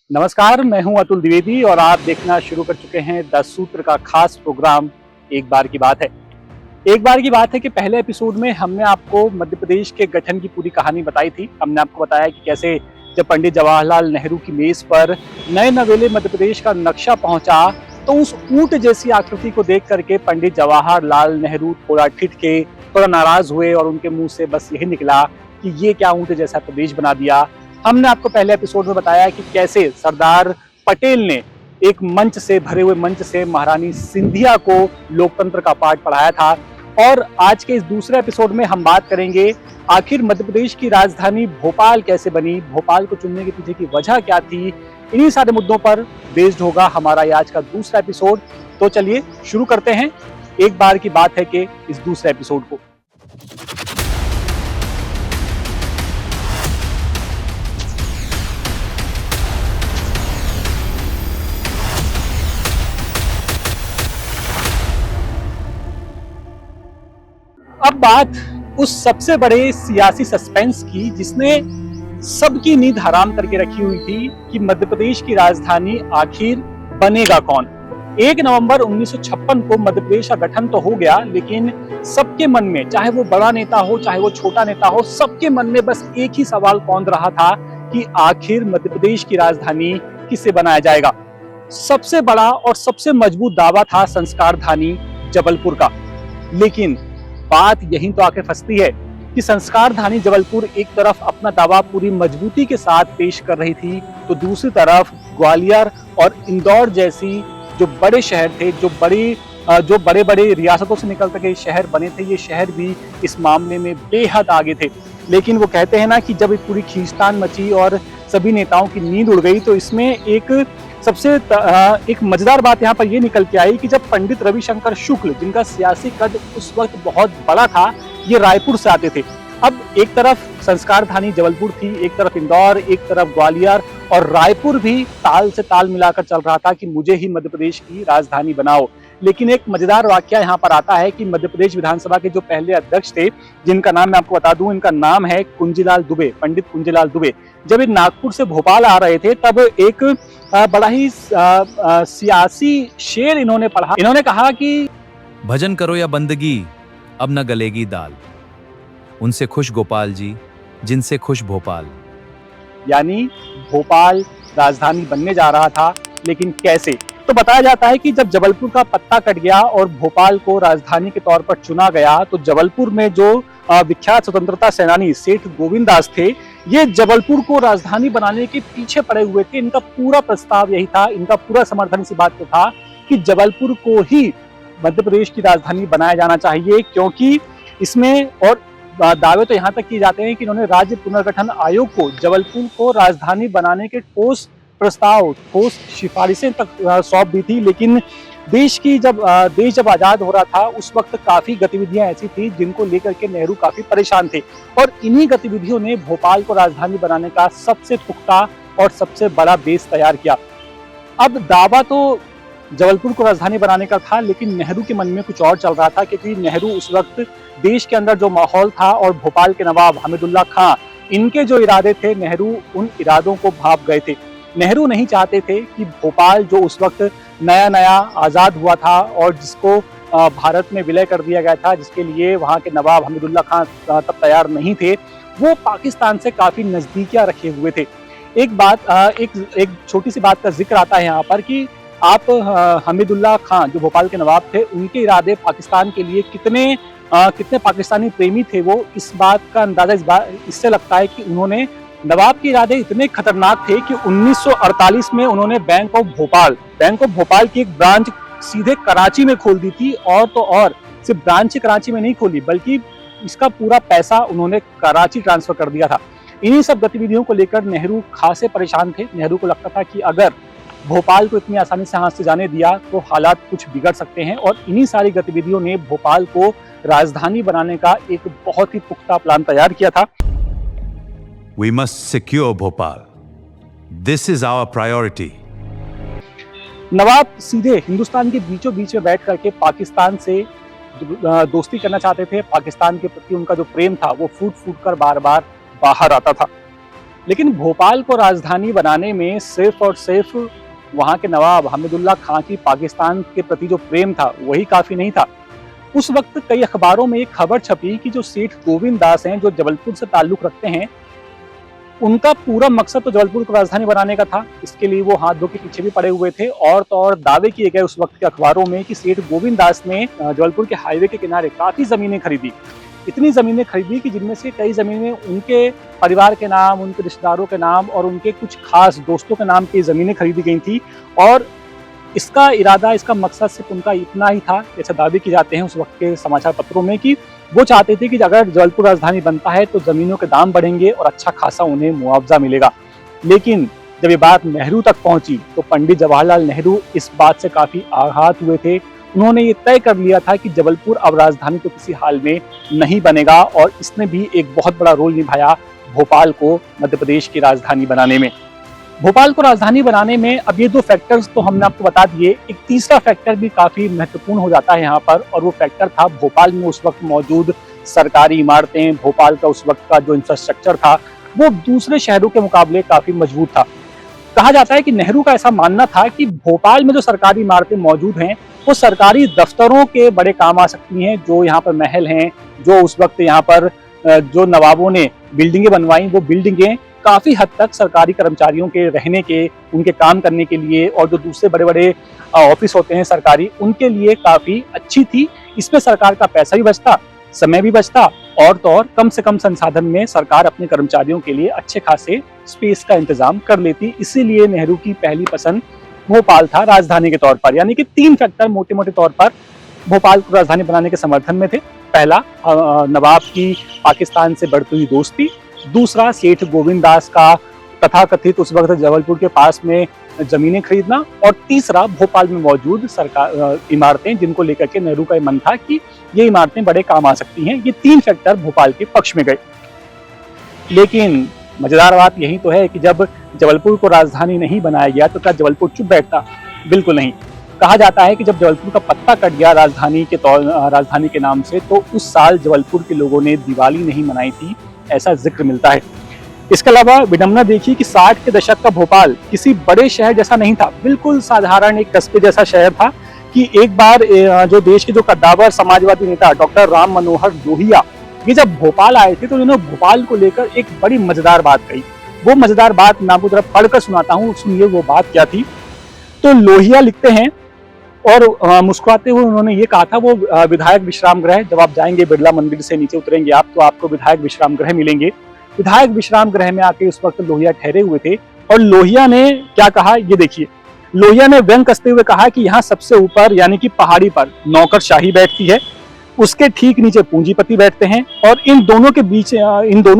नमस्कार, मैं हूं अतुल द्विवेदी और आप देखना शुरू कर चुके हैं 10 सूत्र का खास प्रोग्राम एक बार की बात है। एक बार की बात है कि पहले एपिसोड में हमने आपको मध्य प्रदेश के गठन की पूरी कहानी बताई थी। हमने आपको बताया कि कैसे जब पंडित जवाहरलाल नेहरू की मेज पर नए नवेले मध्य प्रदेश का नक्शा पहुंचा तो उस ऊंट जैसी आकृति को देख करके पंडित जवाहरलाल नेहरू थोड़ा ठिठके, थोड़ा नाराज हुए और उनके मुंह से बस यही निकला कि ये क्या ऊंट जैसा प्रदेश बना दिया। हमने आपको पहले एपिसोड में बताया कि कैसे सरदार पटेल ने एक मंच से भरे हुए मंच से महारानी सिंधिया को लोकतंत्र का पाठ पढ़ाया था। और आज के इस दूसरे एपिसोड में हम बात करेंगे आखिर मध्य प्रदेश की राजधानी भोपाल कैसे बनी, भोपाल को चुनने के पीछे की वजह क्या थी। इन्हीं सारे मुद्दों पर बेस्ड होगा हमारा ये आज का दूसरा एपिसोड। तो चलिए शुरू करते हैं एक बार की बात है कि इस दूसरे एपिसोड को। अब बात उस सबसे बड़े सियासी सस्पेंस की जिसने सबकी नींद हराम करके रखी हुई थी कि मध्य प्रदेश की राजधानी आखिर बनेगा कौन। 1 नवंबर 1956 को मध्य प्रदेश का गठन तो हो गया, लेकिन सबके मन में, चाहे वो बड़ा नेता हो चाहे वो छोटा नेता हो, सबके मन में बस एक ही सवाल कौंध रहा था कि आखिर मध्य प्रदेश की राजधानी किससे बनाया जाएगा। सबसे बड़ा और सबसे मजबूत दावा था संस्कारधानी जबलपुर का। लेकिन बात यहीं तो आके फंसती है कि संस्कारधानी जबलपुर एक तरफ अपना दावा पूरी मजबूती के साथ पेश कर रही थी, तो दूसरी तरफ ग्वालियर और इंदौर जैसी जो बड़े शहर थे, जो बड़े बड़े रियासतों से निकल के शहर बने थे, ये शहर भी इस मामले में बेहद आगे थे। लेकिन वो कहते हैं ना कि जब एक पूरी खींचतान मची और सभी नेताओं की नींद उड़ गई, तो इसमें एक मजेदार बात यहाँ पर ये निकल के आई कि जब पंडित रविशंकर शुक्ल, जिनका सियासी कद उस वक्त बहुत बड़ा था, ये रायपुर से आते थे। अब एक तरफ संस्कारधानी जबलपुर थी, एक तरफ इंदौर, एक तरफ ग्वालियर, और रायपुर भी ताल से ताल मिलाकर चल रहा था कि मुझे ही मध्य प्रदेश की राजधानी बनाओ। लेकिन एक मजेदार वाकया यहाँ पर आता है कि मध्य प्रदेश विधानसभा के जो पहले अध्यक्ष थे, जिनका नाम मैं आपको बता दूं, इनका नाम है कुंजीलाल दुबे, पंडित कुंजीलाल दुबे। जब ये नागपुर से भोपाल आ रहे थे तब एक बड़ा ही सियासी शेर इन्होंने पढ़ा। इन्होंने कहा कि भजन करो या बंदगी, अब न गलेगी दाल, उनसे खुश गोपाल जी जिनसे खुश भोपाल। यानी भोपाल राजधानी बनने जा रहा था, लेकिन कैसे? तो बताया जाता है कि जब जबलपुर का पत्ता कट गया और भोपाल को राजधानी के तौर पर चुना गया, तो जबलपुर में जो विख्यात स्वतंत्रता सेनानी सेठ गोविंददास थे, ये जबलपुर को राजधानी बनाने के पीछे पड़े हुए थे। इनका पूरा प्रस्ताव यही था, इनका पूरा समर्थन इसी बात पे था कि जबलपुर को ही मध्य प्रदेश की राजधानी बनाया जाना चाहिए, क्योंकि इसमें, और दावे तो यहाँ तक किए जाते हैं कि इन्होंने राज्य पुनर्गठन आयोग को जबलपुर को राजधानी बनाने के ठोस प्रस्ताव, ठोस सिफारिशें तक सौंप दी थी। लेकिन देश जब आजाद हो रहा था, उस वक्त काफी गतिविधियां ऐसी थी जिनको लेकर के नेहरू काफी परेशान थे, और इन्हीं गतिविधियों ने भोपाल को राजधानी बनाने का सबसे पुख्ता और सबसे बड़ा बेस तैयार किया। अब दावा तो जबलपुर को राजधानी बनाने का था, लेकिन नेहरू के मन में कुछ और चल रहा था, क्योंकि नेहरू उस वक्त देश के अंदर जो माहौल था और भोपाल के नवाब हमीदुल्लाह खां, इनके जो इरादे थे, नेहरू उन इरादों को भाप गए थे। नेहरू नहीं चाहते थे कि भोपाल, जो उस वक्त नया नया आज़ाद हुआ था और जिसको भारत में विलय कर दिया गया था, जिसके लिए वहाँ के नवाब हमीदुल्लाह खां तब तैयार नहीं थे, वो पाकिस्तान से काफ़ी नज़दीकियाँ रखे हुए थे। एक छोटी सी बात का जिक्र आता है यहाँ पर कि आप हमीदुल्लाह खां जो भोपाल के नवाब थे, उनके इरादे पाकिस्तान के लिए कितने पाकिस्तानी प्रेमी थे, वो इस बात का अंदाजा इससे लगता है कि उन्होंने, नवाब के इरादे इतने खतरनाक थे कि 1948 में उन्होंने बैंक ऑफ भोपाल की एक ब्रांच सीधे कराची में खोल दी थी। और तो और सिर्फ ब्रांच कराची में नहीं खोली, बल्कि इसका पूरा पैसा उन्होंने कराची ट्रांसफर कर दिया था। इन्हीं सब गतिविधियों को लेकर नेहरू खासे परेशान थे। नेहरू को लगता था कि अगर भोपाल को इतनी आसानी से हाथ से जाने दिया तो हालात कुछ बिगड़ सकते हैं, और इन्हीं सारी गतिविधियों ने भोपाल को राजधानी बनाने का एक बहुत ही पुख्ता प्लान तैयार किया था। We must secure Bhopal. This is our priority. नवाब सीधे हिंदुस्तान के बीचों बीच में बैठ करके पाकिस्तान से दोस्ती करना चाहते थे। पाकिस्तान के प्रति उनका जो प्रेम था वो फूट फूट कर बार बार बाहर आता था। लेकिन भोपाल को राजधानी बनाने में सिर्फ और सिर्फ वहां के नवाब हमीदुल्लाह खां की पाकिस्तान के प्रति जो प्रेम था वही काफी नहीं था। उस वक्त कई अखबारों में एक खबर छपी कि जो सेठ गोविंद दास हैं, जो जबलपुर से ताल्लुक रखते हैं, उनका पूरा मकसद तो जबलपुर को राजधानी बनाने का था। इसके लिए वो हाथ धो के पीछे भी पड़े हुए थे और तो और दावे किए गए उस वक्त के अखबारों में कि सेठ गोविंद दास ने जबलपुर के हाईवे के किनारे काफी जमीनें खरीदी। इतनी जमीनें खरीदी कि जिनमें से कई जमीनें उनके परिवार के नाम, उनके रिश्तेदारों के नाम और उनके कुछ खास दोस्तों के नाम की जमीनें खरीदी गई थी। और इसका इरादा, इसका मकसद सिर्फ उनका इतना ही था, ऐसे दावे किए जाते हैं उस वक्त के समाचार पत्रों में, कि वो चाहते थे कि अगर जबलपुर राजधानी बनता है तो जमीनों के दाम बढ़ेंगे और अच्छा खासा उन्हें मुआवजा मिलेगा। लेकिन जब ये बात नेहरू तक पहुंची तो पंडित जवाहरलाल नेहरू इस बात से काफी आहत हुए थे। उन्होंने ये तय कर लिया था कि जबलपुर अब राजधानी तो किसी हाल में नहीं बनेगा, और इसने भी एक बहुत बड़ा रोल निभाया भोपाल को मध्य प्रदेश की राजधानी बनाने में। भोपाल को राजधानी बनाने में अब ये दो फैक्टर्स तो हमने आपको बता दिए, एक तीसरा फैक्टर भी काफी महत्वपूर्ण हो जाता है यहाँ पर, और वो फैक्टर था भोपाल में उस वक्त मौजूद सरकारी इमारतें। भोपाल का उस वक्त का जो इंफ्रास्ट्रक्चर था वो दूसरे शहरों के मुकाबले काफी मजबूत था। कहा जाता है कि नेहरू का ऐसा मानना था कि भोपाल में जो सरकारी इमारतें मौजूद हैं वो सरकारी दफ्तरों के बड़े काम आ सकती हैं। जो यहाँ पर महल हैं, जो उस वक्त यहाँ पर जो नवाबों ने बिल्डिंगें बनवाई, वो बिल्डिंगें काफी हद तक सरकारी कर्मचारियों के रहने के, उनके काम करने के लिए, और जो दूसरे बड़े बड़े ऑफिस होते हैं सरकारी, उनके लिए काफी अच्छी थी। इसमें सरकार का पैसा भी बचता, समय भी बचता, और तो और कम से कम संसाधन में सरकार अपने कर्मचारियों के लिए अच्छे खासे स्पेस का इंतजाम कर लेती। इसीलिए नेहरू की पहली पसंद भोपाल था राजधानी के तौर पर। यानी कि तीन फैक्टर मोटे मोटे तौर पर भोपाल को राजधानी बनाने के समर्थन में थे। पहला, नवाब की पाकिस्तान से बढ़ती हुई दोस्ती। दूसरा, सेठ गोविंद दास का तथाकथित उस वक्त जबलपुर के पास में जमीनें खरीदना। और तीसरा, भोपाल में मौजूद सरकार इमारतें, जिनको लेकर के नेहरू का मन था कि ये इमारतें बड़े काम आ सकती हैं। ये तीन फैक्टर भोपाल के पक्ष में गए। लेकिन मजेदार बात यही तो है कि जब जबलपुर को राजधानी नहीं बनाया गया तो क्या जबलपुर चुप बैठता? बिल्कुल नहीं। कहा जाता है कि जब जबलपुर का पत्ता कट गया राजधानी के नाम से, तो उस साल जबलपुर के लोगों ने दिवाली नहीं मनाई थी, ऐसा जिक्र मिलता है। इसके अलावा विडंबना देखिए कि 60 के दशक का भोपाल किसी बड़े शहर जैसा नहीं था, बिल्कुल साधारण एक कस्बे जैसा शहर था। कि एक बार जो देश के जो कद्दावर समाजवादी नेता डॉक्टर राम मनोहर लोहिया, ये जब भोपाल आए थे तो उन्होंने भोपाल को लेकर एक बड़ी मजेदार बात कही। वो मजेदार बात मैं आपको जरा पढ़कर सुनाता हूँ, सुनिए वो बात क्या थी। तो लोहिया लिखते हैं, और मुस्कुराते हुए उन्होंने ये कहा था, वो विधायक विश्राम गृह, जब आप जाएंगे बिरला मंदिर से नीचे उतरेंगे आप, तो आपको विधायक विश्राम गृह मिलेंगे। विधायक विश्राम गृह में आके उस वक्त लोहिया ठहरे हुए थे, और लोहिया ने क्या कहा ये देखिए। लोहिया ने व्यंग कसते हुए कहा कि यहाँ सबसे ऊपर यानी कि पहाड़ी पर नौकरशाही बैठती है, उसके ठीक नीचे पूंजीपति बैठते हैं, और इन दोनों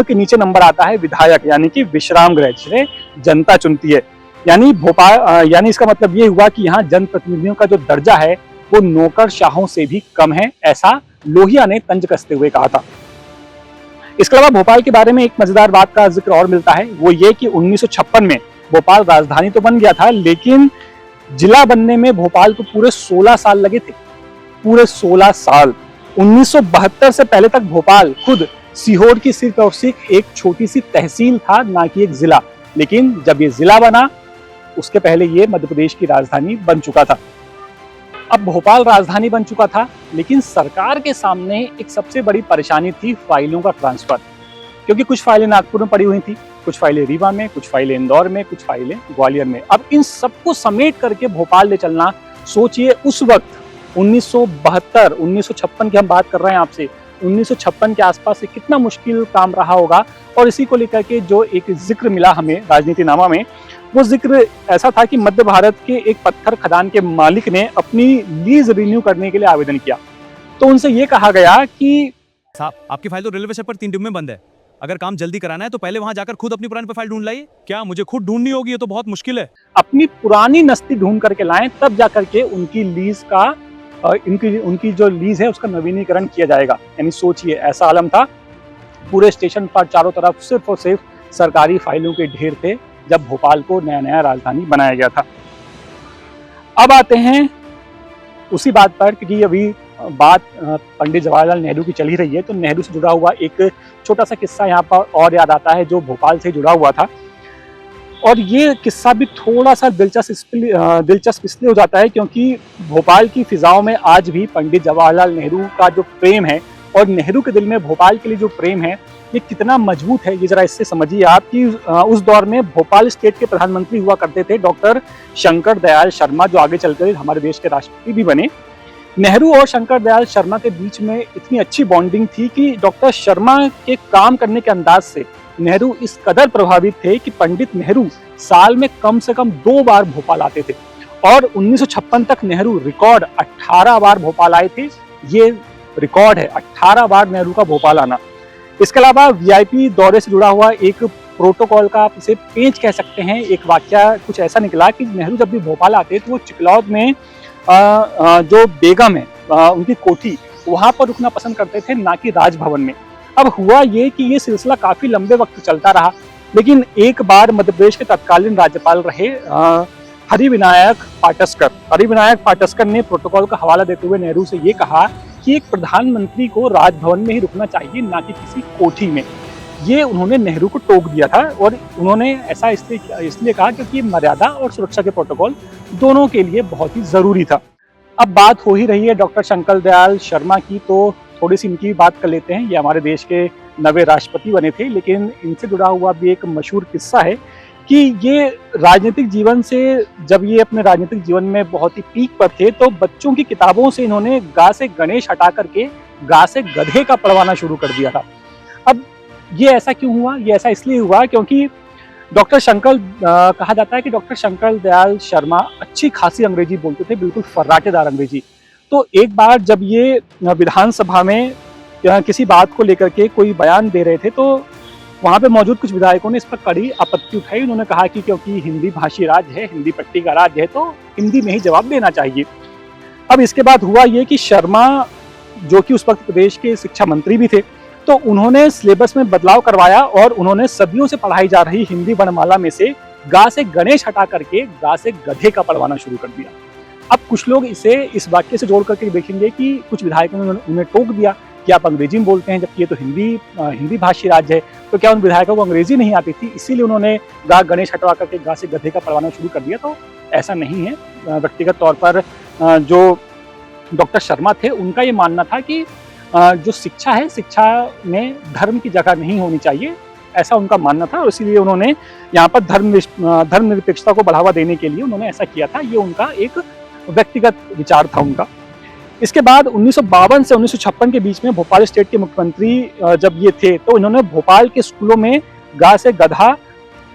के नीचे नंबर आता है विधायक यानी कि विश्राम गृह, जिसे जनता चुनती है। यानी भोपाल, यानी इसका मतलब ये हुआ कि यहाँ जनप्रतिनिधियों का जो दर्जा है वो नौकरशाहों से भी कम है, ऐसा लोहिया ने तंज कसते हुए कहा था। इसके अलावा भोपाल के बारे में एक मजेदार बात का जिक्र और मिलता है, वो ये कि 1956 में भोपाल राजधानी तो बन गया था, लेकिन जिला बनने में भोपाल को पूरे 16 साल लगे थे, पूरे 16 साल। 1972 से पहले तक भोपाल खुद सीहोर की सिर्फ और सिर्फ एक छोटी सी तहसील था, ना कि एक जिला। लेकिन जब ये जिला बना, उसके पहले ये मध्य प्रदेश की राजधानी बन चुका था। अब भोपाल राजधानी बन चुका था, लेकिन सरकार के सामने एक सबसे बड़ी परेशानी थी फाइलों का ट्रांसफर। क्योंकि कुछ फाइलें नागपुर में पड़ी हुई थी, कुछ फाइलें रीवा में, कुछ फाइलें इंदौर में, कुछ फाइलें ग्वालियर में। अब इन सबको समेट करके भोपाल ले चलना, सोचिए उस वक्त 1972, 1956 की हम बात कर रहे हैं आपसे, 1956 के आसपास से कितना मुश्किल काम रहा होगा। और इसी को लेकर के जो एक जिक्र मिला हमें राजनीतिनामा में, वो जिक्र ऐसा था कि मध्य भारत के एक पत्थर खदान के मालिक ने अपनी लीज रिन्यू करने के लिए आवेदन किया। तो उनसे ये कहा गया कि साहब, आपकी फाइल तो रेलवे स्टेशन पर 3 डिब्बे में बंद है। अगर काम जल्दी कराना है तो पहले वहां जाकर खुद अपनी पुरानी फाइल ढूंढ लाइए। क्या मुझे खुद ढूंढनी होगी? ये तो बहुत मुश्किल है। अपनी पुरानी नस्ती ढूंढ करके लाएं, तब जाकर के उनकी लीज का उनकी जो लीज है उसका नवीनीकरण किया जाएगा। यानी सोचिए, ऐसा आलम था। पूरे स्टेशन पर चारों तरफ सिर्फ और सिर्फ सरकारी फाइलों के ढेर थे जब भोपाल को नया नया राजधानी बनाया गया था। अब आते हैं उसी बात पर, क्योंकि अभी बात पंडित जवाहरलाल नेहरू की चल ही रही है, तो नेहरू से जुड़ा हुआ एक छोटा सा किस्सा यहाँ पर और याद आता है, जो भोपाल से जुड़ा हुआ था। और ये किस्सा भी थोड़ा सा दिलचस्प इसलिए हो जाता है क्योंकि भोपाल की फिजाओं में आज भी पंडित जवाहरलाल नेहरू का जो प्रेम है और नेहरू के दिल में भोपाल के लिए जो प्रेम है, ये कितना मजबूत है, ये जरा इससे समझिए आप कि उस दौर में भोपाल स्टेट के प्रधानमंत्री हुआ करते थे डॉक्टर शंकर दयाल शर्मा, जो आगे चलकर हमारे देश के राष्ट्रपति भी बने। नेहरू और शंकर दयाल शर्मा के बीच में इतनी अच्छी बॉन्डिंग थी कि डॉक्टर शर्मा के काम करने के अंदाज से नेहरू इस कदर प्रभावित थे कि पंडित नेहरू साल में कम से कम 2 बार भोपाल आते थे और 1956 तक नेहरू रिकॉर्ड 18 बार भोपाल आए थे। ये रिकॉर्ड है, 18 बार नेहरू का भोपाल आना। इसके अलावा वीआईपी दौरे से जुड़ा हुआ एक प्रोटोकॉल का आप इसे पेंच कह सकते हैं, एक वाकया कुछ ऐसा निकला कि नेहरू जब भी भोपाल आते तो वो चिकलौद में जो बेगम है उनकी कोठी, वहां पर रुकना पसंद करते थे, ना कि राजभवन में। अब हुआ ये कि ये सिलसिला काफी लंबे वक्त चलता रहा, लेकिन एक बार मध्य प्रदेश के तत्कालीन राज्यपाल रहे हरिविनायक पाटस्कर ने प्रोटोकॉल का हवाला देते हुए नेहरू से ये कहा कि एक प्रधानमंत्री को राजभवन में ही रुकना चाहिए, ना कि किसी कोठी में। ये उन्होंने नेहरू को टोक दिया था और उन्होंने ऐसा इसलिए कहा क्योंकि मर्यादा और सुरक्षा के प्रोटोकॉल दोनों के लिए बहुत ही जरूरी था। अब बात हो ही रही है डॉक्टर शंकर दयाल शर्मा की, तो थोड़ी सी इनकी बात कर लेते हैं। ये हमारे देश के नवे राष्ट्रपति बने थे, लेकिन इनसे जुड़ा हुआ भी एक मशहूर किस्सा है कि ये राजनीतिक जीवन से, जब ये अपने राजनीतिक जीवन में बहुत ही पीक पर थे, तो बच्चों की किताबों से इन्होंने गा से गणेश हटा करके गा से गधे का पढ़वाना शुरू कर दिया था। अब ये ऐसा क्यों हुआ? ये ऐसा इसलिए हुआ क्योंकि कहा जाता है कि डॉक्टर शंकर दयाल शर्मा अच्छी खासी अंग्रेजी बोलते थे, बिल्कुल फर्राटेदार अंग्रेजी। तो एक बार जब ये विधानसभा में किसी बात को लेकर के कोई बयान दे रहे थे, तो वहां पे मौजूद कुछ विधायकों ने इस पर कड़ी आपत्ति उठाई। उन्होंने कहा कि क्योंकि हिंदी भाषी राज्य है, हिंदी पट्टी का राज्य है, तो हिंदी में ही जवाब देना चाहिए। अब इसके बाद हुआ ये कि शर्मा, जो कि उस वक्त प्रदेश के शिक्षा मंत्री भी थे, तो उन्होंने सिलेबस में बदलाव करवाया और उन्होंने सदियों से पढ़ाई जा रही हिंदी वर्णमाला में से गा से गणेश हटा करके गा से गधे का पढ़वाना शुरू कर दिया। अब कुछ लोग इसे इस वाक्य से जोड़ करके देखेंगे कि कुछ विधायकों ने उन्हें टोक दिया कि आप अंग्रेजी में बोलते हैं, जबकि ये तो हिंदी भाषी राज्य है, तो क्या उन विधायकों को अंग्रेजी नहीं आती थी, इसीलिए उन्होंने गा गणेश हटवा करके गा से गधे का पढ़वाना शुरू कर दिया? तो ऐसा नहीं है। व्यक्तिगत तौर पर जो डॉक्टर शर्मा थे, उनका ये मानना था कि जो शिक्षा है, शिक्षा में धर्म की जगह नहीं होनी चाहिए, ऐसा उनका मानना था। और इसीलिए उन्होंने यहाँ पर धर्मनिरपेक्षता को बढ़ावा देने के लिए उन्होंने ऐसा किया था। ये उनका एक व्यक्तिगत विचार था उनका। इसके बाद 1952 से 1956 के बीच में भोपाल स्टेट के मुख्यमंत्री जब ये थे, तो इन्होंने भोपाल के स्कूलों में गा से गधा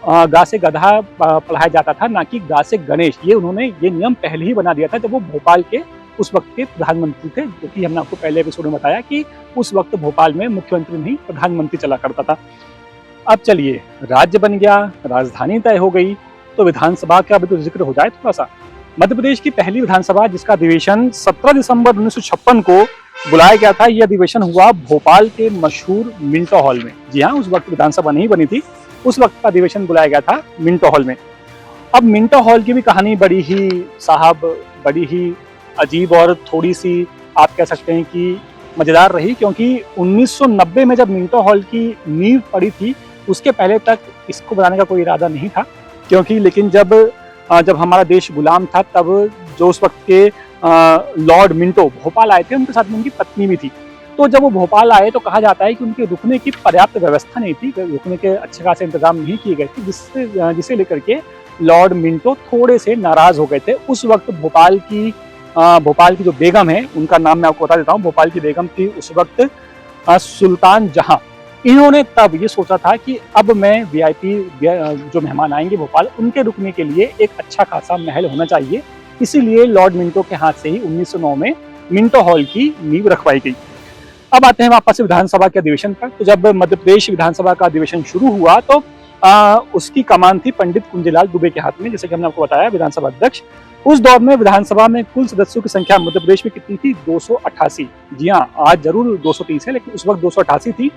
पढ़ाया जाता था, ना कि गा से गणेश। ये नियम पहले ही बना दिया था जब वो भोपाल के उस वक्त के प्रधानमंत्री थे, जो कि हमने आपको पहले एपिसोड में बताया कि उस वक्त भोपाल में मुख्यमंत्री नहीं, प्रधानमंत्री चला करता था। अब चलिए, राज्य बन गया, राजधानी तय हो गई, तो विधानसभा का भी तो जिक्र हो जाए थोड़ा सा। मध्य प्रदेश की पहली विधानसभा, जिसका अधिवेशन 17 दिसंबर 1956 को बुलाया गया था, यह अधिवेशन हुआ भोपाल के मशहूर मिंटो हॉल में। जी हाँ, उस वक्त विधानसभा नहीं बनी थी, उस वक्त का अधिवेशन बुलाया गया था मिंटो हॉल में। अब मिंटो हॉल की भी कहानी बड़ी ही अजीब और थोड़ी सी आप कह सकते हैं कि मजेदार रही, क्योंकि 1990 में जब मिंटो हॉल की नींव पड़ी थी, उसके पहले तक इसको बनाने का कोई इरादा नहीं था, लेकिन जब हमारा देश गुलाम था, तब जो उस वक्त के लॉर्ड मिंटो भोपाल आए थे, उनके साथ में उनकी पत्नी भी थी। तो जब वो भोपाल आए, तो कहा जाता है कि उनके रुकने की पर्याप्त व्यवस्था नहीं थी, रुकने के अच्छे खासे इंतजाम नहीं किए गए थे, जिसे लेकर के लॉर्ड मिंटो थोड़े से नाराज हो गए थे। उस वक्त भोपाल की जो बेगम है, उनका नाम मैं आपको बता देता हूँ। भोपाल की बेगम थी उस वक्त सुल्तान जहां। इन्होंने तब ये सोचा था कि अब मैं वीआईपी जो मेहमान आएंगे भोपाल, उनके रुकने के लिए एक अच्छा खासा महल होना चाहिए। इसीलिए लॉर्ड मिंटो के हाथ से ही 1909 में मिंटो हॉल की नींव रखवाई गई। अब आते हैं वापस विधानसभा के अधिवेशन पर। तो जब मध्य प्रदेश विधानसभा का अधिवेशन शुरू हुआ, तो उसकी कमान थी पंडित कुंजीलाल दुबे के हाथ में, जैसे कि हमने आपको बताया, विधानसभा अध्यक्ष। उस दौर में विधानसभा में कुल सदस्यों की संख्या मध्य प्रदेश में कितनी थी? 288। जी हाँ, आज जरूर 230 है, लेकिन उस वक्त 288 थी।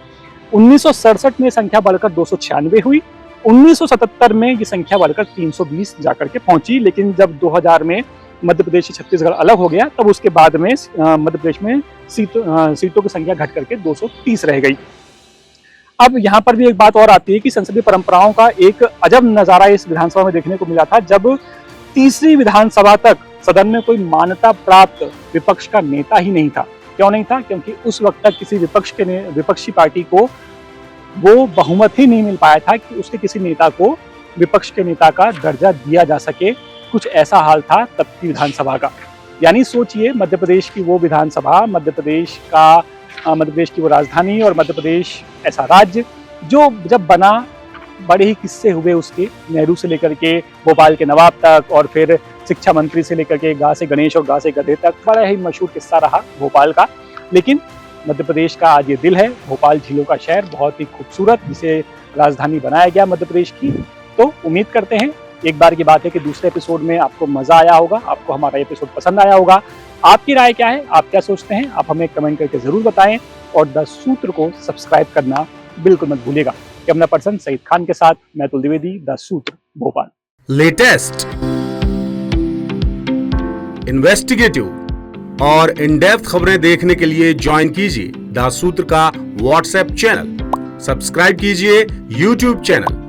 1967 में संख्या बढ़कर 296 हुई। 1977 में ये संख्या बढ़कर 320 जाकर के पहुंची, लेकिन जब 2000 में मध्य प्रदेश से छत्तीसगढ़ अलग हो गया, तब उसके बाद में मध्य प्रदेश में सीटों की संख्या घट करके 230 रह गई। अब यहाँ पर भी एक बात और आती है कि संसदीय परंपराओं का एक अजब नजारा इस विधानसभा में देखने को मिला था, जब तीसरी विधानसभा तक सदन में कोई मान्यता प्राप्त विपक्ष का नेता ही नहीं था। क्यों नहीं था? क्योंकि उस वक्त तक किसी विपक्षी पार्टी को वो बहुमत ही नहीं मिल पाया था कि उसके किसी नेता को विपक्ष के नेता का दर्जा दिया जा सके। कुछ ऐसा हाल था तब की विधानसभा का। यानी सोचिए, मध्य प्रदेश की वो विधानसभा, मध्य प्रदेश की वो राजधानी और मध्य प्रदेश ऐसा राज्य जो जब बना, बड़े ही किस्से हुए उसके, नेहरू से लेकर के भोपाल के नवाब तक, और फिर शिक्षा मंत्री से लेकर के गा से गणेश और गा से गधे तक, बड़ा ही मशहूर किस्सा रहा भोपाल का। लेकिन मध्य प्रदेश का आज ये दिल है, भोपाल झीलों का शहर, बहुत ही खूबसूरत, जिसे राजधानी बनाया गया मध्य प्रदेश की। तो उम्मीद करते हैं, एक बार की बात है कि दूसरे एपिसोड में आपको मजा आया होगा, आपको हमारा एपिसोड पसंद आया होगा। आपकी राय क्या है, आप क्या सोचते हैं, आप हमें कमेंट करके जरूर बताएं, और द सूत्र को सब्सक्राइब करना बिल्कुल मत भूलिएगा। कैमरा पर्सन सईद खान के साथ मैं अतुल द्विवेदी, द सूत्र, भोपाल। लेटेस्ट, इन्वेस्टिगेटिव और इन डेप्थ खबरें देखने के लिए ज्वाइन कीजिए द सूत्र का व्हाट्सएप चैनल, सब्सक्राइब कीजिए यूट्यूब चैनल,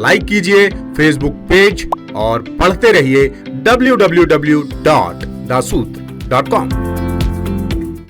लाइक कीजिए फेसबुक पेज और पढ़ते रहिए www.daसूत्र.com।